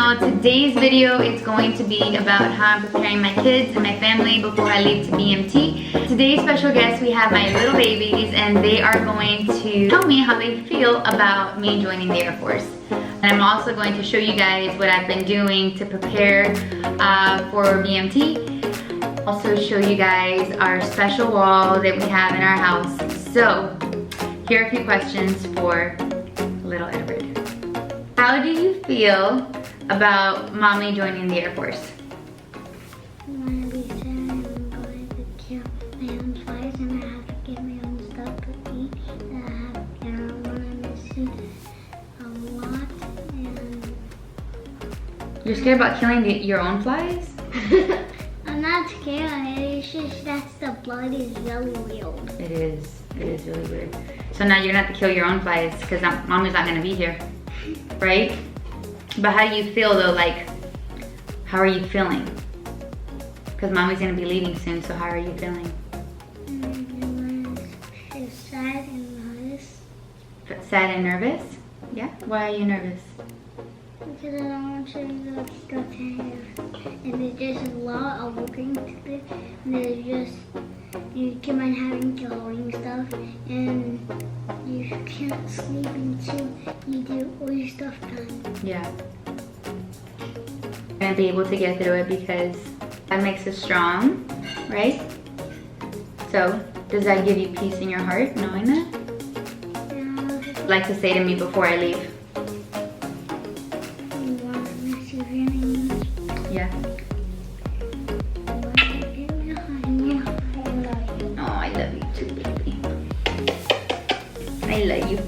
channel. Today's video is going to be about how I'm preparing my kids and my family before I leave to BMT. Today's special guests, we have my little babies, and they are going to tell me how they feel about me joining the Air Force. And I'm also going to show you guys what I've been doing to prepare for BMT. Also show you guys our special wall that we have in our house. So, here are a few questions for little Edward. How do you feel about mommy joining the Air Force? I want to be sad. I'm going to kill my own flies and I have to get my own stuff to eat. And I'm going to miss it a lot. And You're scared about killing your own flies? I'm not scared. It's just that the blood is really weird. It is really weird. So now you're gonna have to kill your own flies because mommy's not gonna be here, right? But how do you feel though? Like, how are you feeling? Because mommy's gonna be leaving soon, so how are you feeling? I'm sad and nervous. Sad and nervous? Yeah? Why are you nervous? Because I don't want to do stuff here. And there's just a lot of working to do. And there's just, you keep on having to holding stuff. And you can't sleep until you do all your stuff done. Yeah. Gonna be able to get through it because that makes us strong, right? So, does that give you peace in your heart, knowing that? Like to say to me before I leave? Yeah. Oh, I love you too, baby. I love you.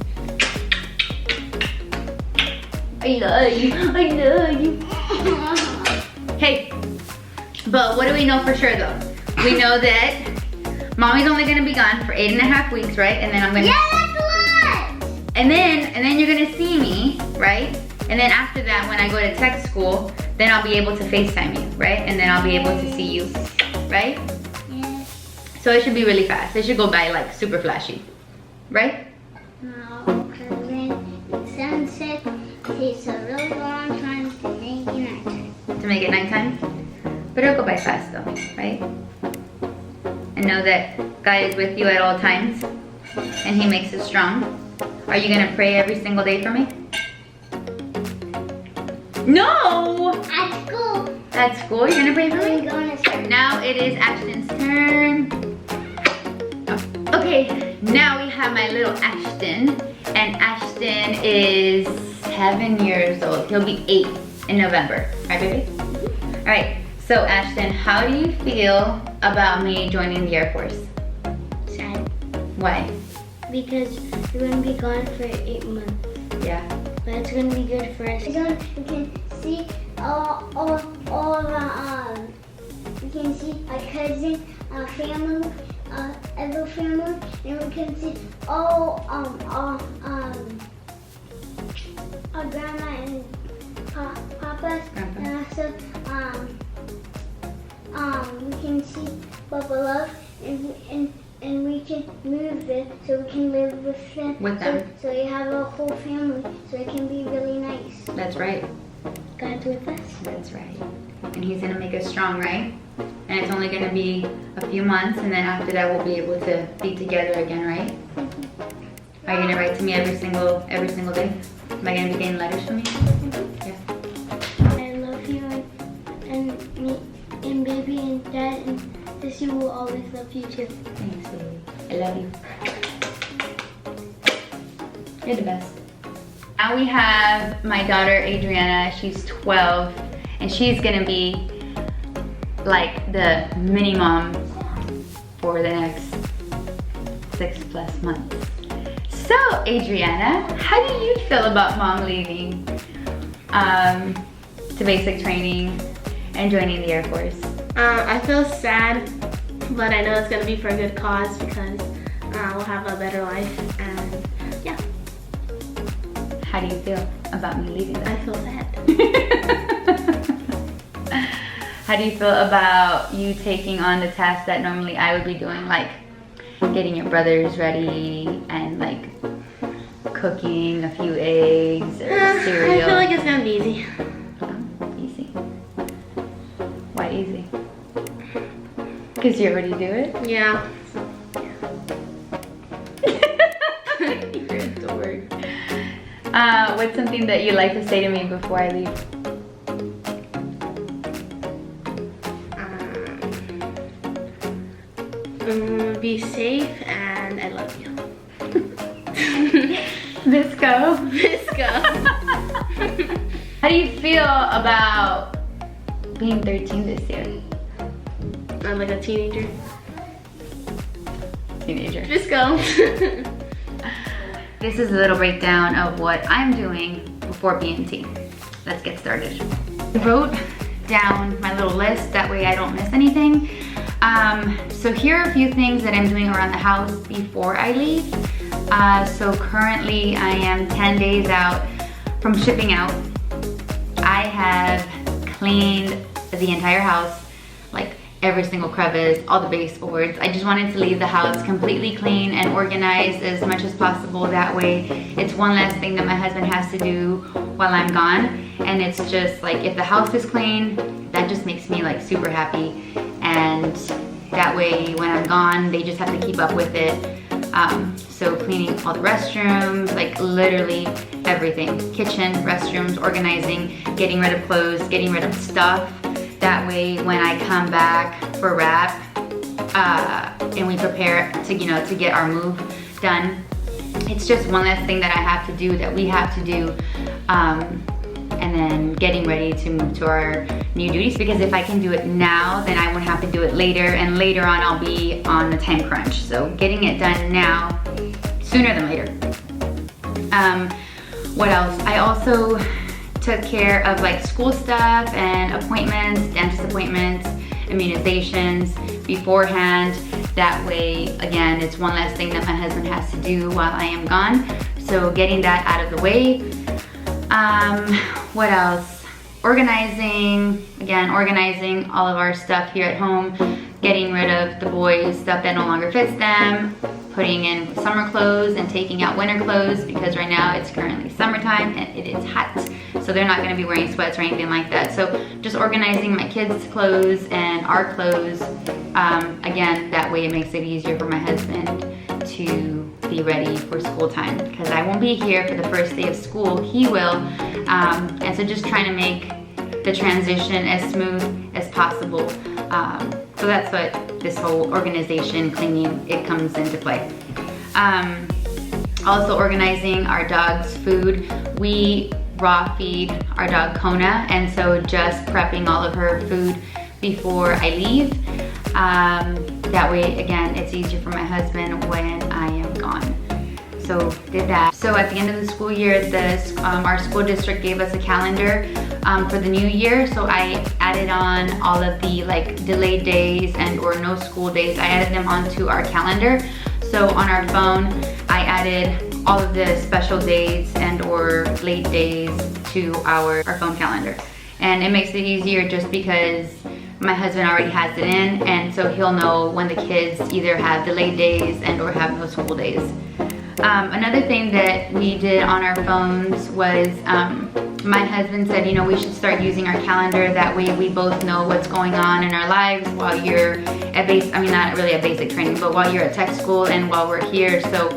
I love you. I love you. Hey, but what do we know for sure though? We know that mommy's only gonna be gone for 8.5 weeks, right? And then I'm gonna. Yeah, that's a lot. And then you're gonna see me, right? And then after that, when I go to tech school, then I'll be able to FaceTime you, right? And then I'll be able to see you, right? Yeah. So it should be really fast. It should go by like super flashy, right? No, because then sunset takes a really long time to make it nighttime. To make it nighttime. But it'll go by fast though, right? And know that God is with you at all times and He makes us strong. Are you gonna pray every single day for me? No! At school. At school, you're gonna pray for me? We're going to start. Now it is Ashton's turn. Okay, now we have my little Ashton. And Ashton is 7 years old. He'll be 8 in November. Right, baby? All right, so Ashton, how do you feel about me joining the Air Force? Sad. Why? Because we're going to be gone for 8 months. Yeah. But it's going to be good for us. We can see all of our, we can see our cousin, our family, other family, and we can see all our grandma and papa's, Grandpa. and also we can see Papa Love, and we can move them so we can live with them. With them. So you have a whole family, so it can be really nice. That's right. God's with us. That's right. And He's gonna make us strong, right? And it's only gonna be a few months, and then after that we'll be able to be together again, right? Are you gonna write to me every single day? Am I gonna be getting letters from you? Yeah. I love you, and me, and baby, and dad, and Sissy will always love you too. Thanks, baby. I love you. You're the best. Now we have my daughter Adriana. She's 12, and she's gonna be like the mini mom for the next 6+ months. So Adriana, how do you feel about mom leaving to basic training and joining the Air Force? I feel sad, but I know it's gonna be for a good cause because we'll have a better life, and yeah. How do you feel about me leaving? I feel sad. How do you feel about you taking on the tasks that normally I would be doing, like getting your brothers ready and like cooking a few eggs or cereal? I feel like it's gonna be easy. Because you already do it? Yeah. You're a dork. What's something that you like to say to me before I leave? Be safe and I love you. Visco. Visco. How do you feel about being 13 this year? I'm like a teenager. Teenager. Visco. This is a little breakdown of what I'm doing before BMT. Let's get started. I wrote down my little list, that way I don't miss anything. So here are a few things that I'm doing around the house before I leave. So currently I am 10 days out from shipping out. I have cleaned the entire house, like every single crevice, all the baseboards. I just wanted to leave the house completely clean and organized as much as possible. That way it's one less thing that my husband has to do while I'm gone. And it's just like, if the house is clean, that just makes me like super happy. And that way when I'm gone, they just have to keep up with it. So cleaning all the restrooms, like literally everything. Kitchen, restrooms, organizing, getting rid of clothes, getting rid of stuff. That way when I come back for wrap and we prepare to, you know, to get our move done, it's just one less thing that I have to do, that we have to do. And then getting ready to move to our new duties, because if I can do it now, then I won't have to do it later, and later on I'll be on the time crunch. So getting it done now, sooner than later. What else? I also took care of like school stuff and appointments, dentist appointments, immunizations beforehand. That way, again, it's one less thing that my husband has to do while I am gone. So getting that out of the way. What else? Organizing, again, organizing all of our stuff here at home, getting rid of the boys' stuff that no longer fits them, putting in summer clothes and taking out winter clothes, because right now it's currently summertime and it is hot. So they're not gonna be wearing sweats or anything like that. So just organizing my kids' clothes and our clothes. Again, that way it makes it easier for my husband to be ready for school time, because I won't be here for the first day of school, he will. And so just trying to make the transition as smooth as possible. So that's what this whole organization, cleaning, it comes into play. Also organizing our dog's food. We raw feed our dog Kona, and so just prepping all of her food before I leave. That way, again, it's easier for my husband when I am gone. So did that. So at the end of the school year, our school district gave us a calendar for the new year. So I added on all of the like delayed days and or no school days. I added them onto our calendar. So on our phone, I added all of the special days and or late days to our phone calendar. And it makes it easier just because my husband already has it in, and so he'll know when the kids either have delayed days and or have no school days. Another thing that we did on our phones was my husband said, you know, we should start using our calendar. That way we both know what's going on in our lives while you're at not really at basic training, but while you're at tech school and while we're here. So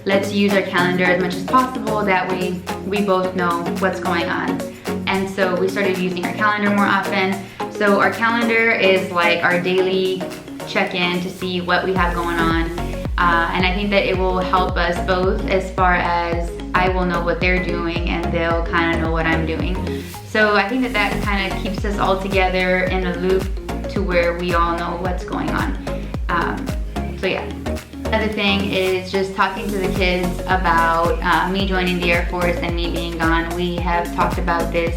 let's use our calendar as much as possible. That way we both know what's going on. And so we started using our calendar more often. So our calendar is like our daily check-in to see what we have going on. And I think that it will help us both, as far as I will know what they're doing and they'll kind of know what I'm doing. So I think that that kind of keeps us all together in a loop to where we all know what's going on. So yeah. Another thing is just talking to the kids about me joining the Air Force and me being gone. We have talked about this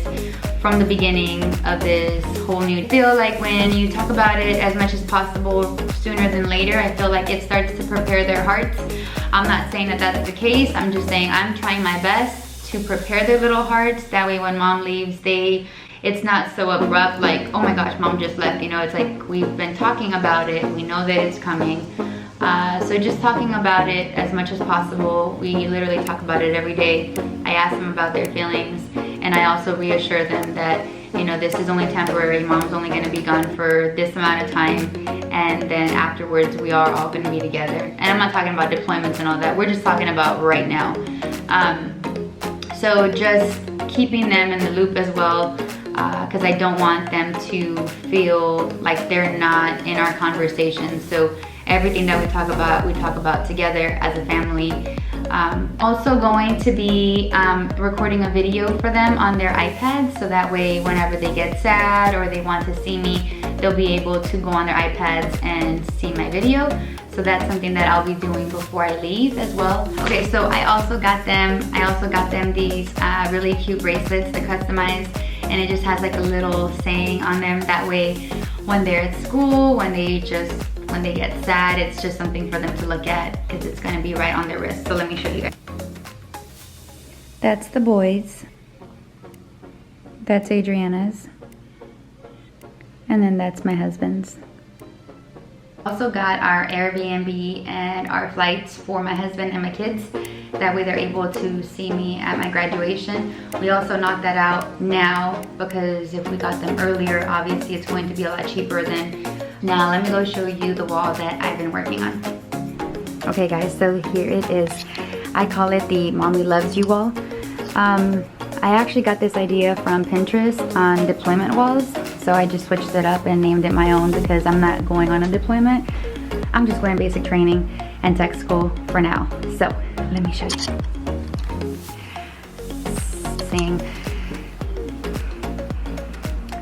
from the beginning of this whole new deal. Like when you talk about it as much as possible sooner than later, I feel like it starts to prepare their hearts. I'm not saying that that's the case. I'm just saying I'm trying my best to prepare their little hearts. That way when mom leaves, it's not so abrupt, like, oh my gosh, mom just left. You know, it's like we've been talking about it. We know that it's coming. So just talking about it as much as possible. We literally talk about it every day. I ask them about their feelings, and I also reassure them that you know, this is only temporary. Mom's only going to be gone for this amount of time, and then afterwards we are all going to be together. And I'm not talking about deployments and all that. We're just talking about right now. So just keeping them in the loop as well, because I don't want them to feel like they're not in our conversations. So everything that we talk about together as a family. Also going to be recording a video for them on their iPads, so that way whenever they get sad or they want to see me, they'll be able to go on their iPads and see my video. So that's something that I'll be doing before I leave as well. Okay, so I also got them these really cute bracelets, they're customized, and it just has like a little saying on them. That way when they're at school, when they get sad, it's just something for them to look at, because it's going to be right on their wrist. So let me show you guys. That's the boys. That's Adriana's. And then that's my husband's. Also got our Airbnb and our flights for my husband and my kids. That way they're able to see me at my graduation. We also knocked that out now, because if we got them earlier, obviously it's going to be a lot cheaper than now. Let me go show you the wall that I've been working on. Okay guys, so here it is. I call it the Mommy Loves You wall. I actually got this idea from Pinterest on deployment walls. So I just switched it up and named it my own, because I'm not going on a deployment. I'm just going basic training and tech school for now. So let me show you.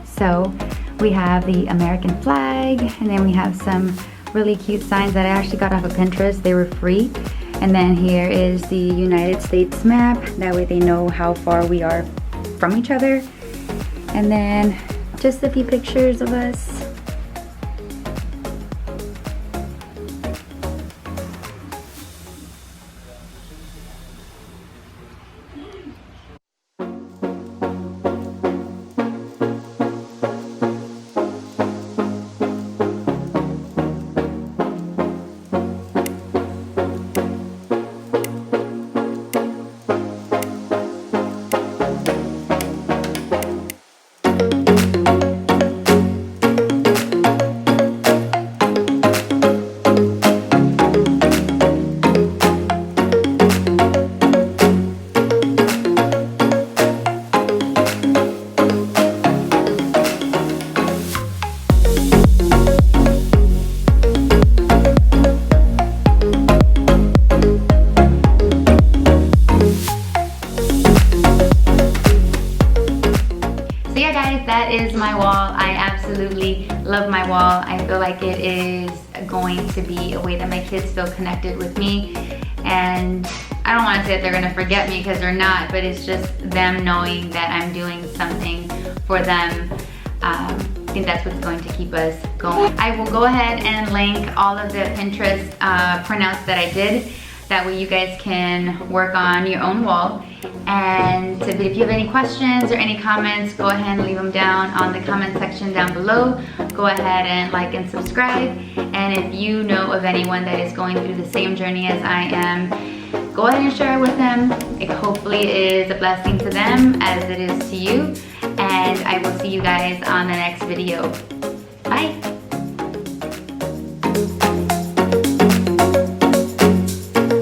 So we have the American flag, and then we have some really cute signs that I actually got off of Pinterest. They were free. And then here is the United States map. That way they know how far we are from each other. And then just a few pictures of us. That is my wall. I absolutely love my wall. I feel like it is going to be a way that my kids feel connected with me. And I don't want to say that they're going to forget me, because they're not, but it's just them knowing that I'm doing something for them. I think that's what's going to keep us going. I will go ahead and link all of the Pinterest printouts that I did. That way you guys can work on your own wall. And if you have any questions or any comments, go ahead and leave them down on the comment section down below. Go ahead and like and subscribe. And if you know of anyone that is going through the same journey as I am, go ahead and share it with them. It hopefully is a blessing to them as it is to you. And I will see you guys on the next video. Bye.